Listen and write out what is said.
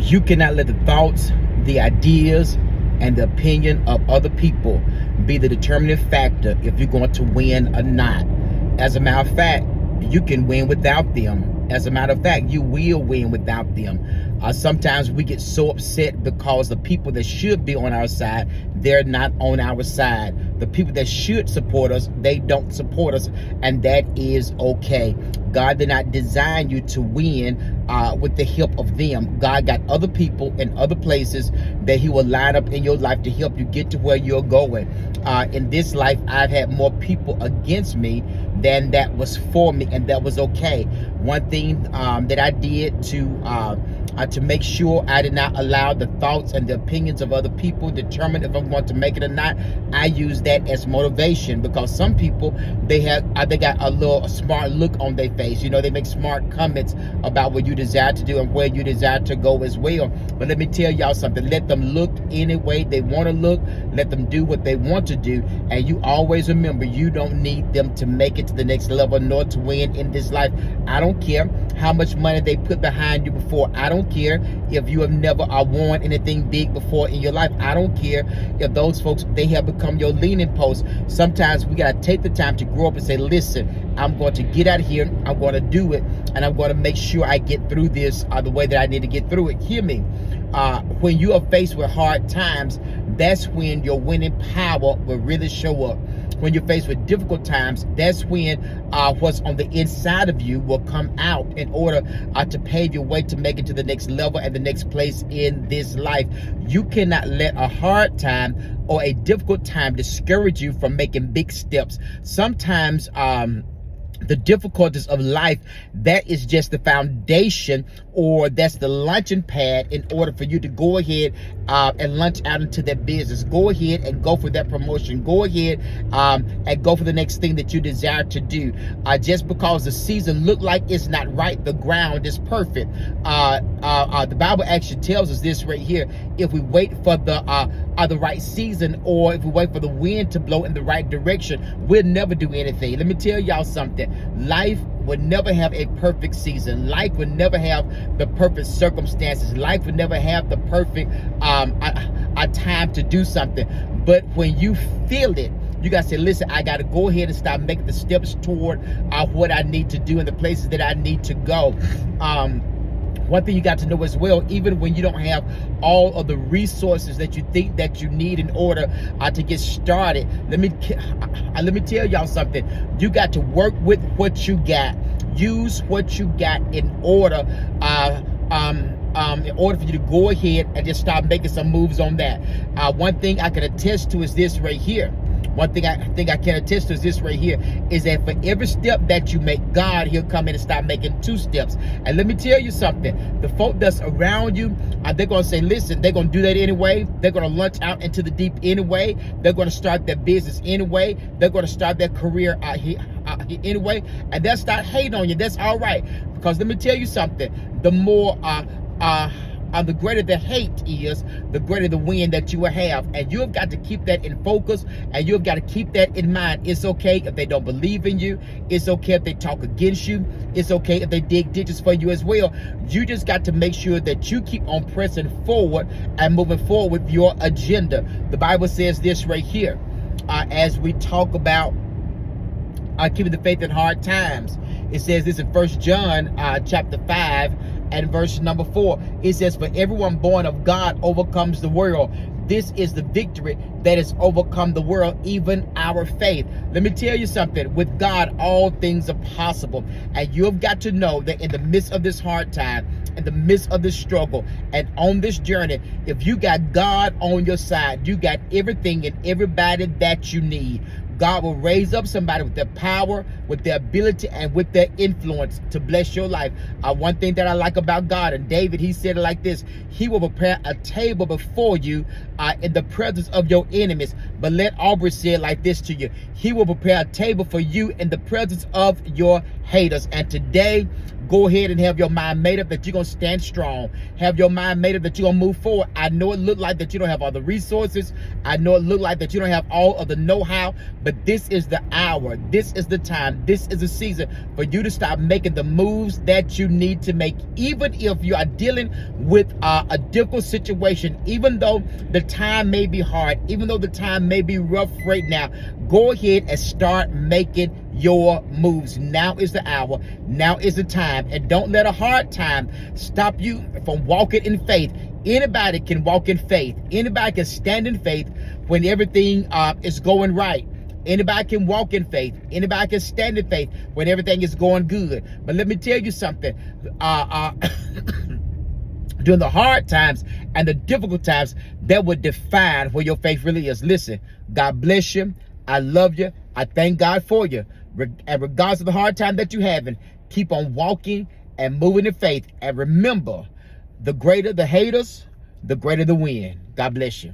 You cannot let the thoughts, the ideas, and the opinion of other people be the determining factor if you're going to win or not. As a matter of fact, you can win without them. As a matter of fact, you will win without them. Sometimes we get so upset because the people that should be on our side, they're not on our side. The people that should support us, they don't support us, and that is okay. God did not design you to win with the help of them. God got other people in other places that he will line up in your life to help you get to where you're going. In this life, I've had more people against me than that was for me, and that was okay. One thing that I did to make sure I did not allow the thoughts and the opinions of other people determine if I'm going to make it or not, I use that as motivation, because some people, they got a little smart look on their face. You know, they make smart comments about what you desire to do and where you desire to go as well. But let me tell y'all something. Let them look any way they want to look. Let them do what they want to do. And you always remember, you don't need them to make it to the next level nor to win in this life. I don't care how much money they put behind you before. I don't care if you have never won anything big before in your life. I don't care if those folks, they have become your leaning post. Sometimes we got to take the time to grow up and say, listen, I'm going to get out of here. I'm going to do it. And I'm going to make sure I get through this the way that I need to get through it. Hear me. When you are faced with hard times, that's when your winning power will really show up. When you're faced with difficult times, that's when what's on the inside of you will come out in order to pave your way to make it to the next level and the next place in this life. You cannot let a hard time or a difficult time discourage you from making big steps. Sometimes the difficulties of life, that is just the foundation, or that's the launching pad in order for you to go ahead and launch out into that business. Go ahead and go for that promotion. Go ahead and go for the next thing that you desire to do. Just because the season look like it's not right, the ground is perfect. The Bible actually tells us this right here. If we wait for the right season, or if we wait for the wind to blow in the right direction, we'll never do anything. Let me tell y'all something. Life would never have a perfect season. Life would never have the perfect circumstances. Life would never have the perfect a time to do something. But when you feel it, you got to say, listen, I got to go ahead and start making the steps toward what I need to do and the places that I need to go. One thing you got to know as well, even when you don't have all of the resources that you think that you need in order to get started, let me tell y'all something. You got to work with what you got. Use what you got in order for you to go ahead and just start making some moves on that. One thing I can attest to is this right here. One thing I think I can attest to is this right here, is that for every step that you make, God, he'll come in and start making 2 steps. And let me tell you something. The folk that's around you, they're going to say, listen, they're going to do that anyway. They're going to launch out into the deep anyway. They're going to start their business anyway. They're going to start their career anyway. And they'll start hating on you. That's all right. Because let me tell you something. The more the greater the hate is, the greater the win that you will have. And you have got to keep that in focus, and you have got to keep that in mind. It's okay if they don't believe in you. It's okay if they talk against you. It's okay if they dig ditches for you as well. You just got to make sure that you keep on pressing forward and moving forward with your agenda. The Bible says this right here, as we talk about keeping the faith in hard times. It says this in 1 John chapter 5 and verse number 4. It says, for everyone born of God overcomes the world. This is the victory that has overcome the world, even our faith. Let me tell you something. With God, all things are possible. And you've got to know that in the midst of this hard time, in the midst of this struggle, and on this journey, if you got God on your side, you got everything and everybody that you need. God will raise up somebody with their power, with their ability, and with their influence to bless your life. One thing that I like about God, and David, he said it like this: he will prepare a table before you in the presence of your enemies. But let Aubrey say it like this to you: he will prepare a table for you in the presence of your haters. And today, Go ahead and have your mind made up that you're going to stand strong. Have your mind made up that you're going to move forward. I know it look like that you don't have all the resources. I know it look like that you don't have all of the know-how, but this is the hour. This is the time. This is the season for you to start making the moves that you need to make, even if you are dealing with a difficult situation, even though the time may be hard, even though the time may be rough right now. Go ahead and start making your moves. Now is the hour. Now is the time. And don't let a hard time stop you from walking in faith. Anybody can walk in faith. Anybody can stand in faith when everything is going right. Anybody can walk in faith. Anybody can stand in faith when everything is going good. But let me tell you something. During the hard times and the difficult times, that would define where your faith really is. Listen, God bless you. I love you. I thank God for you. And regardless of the hard time that you're having, keep on walking and moving in faith. And remember, the greater the haters, the greater the win. God bless you.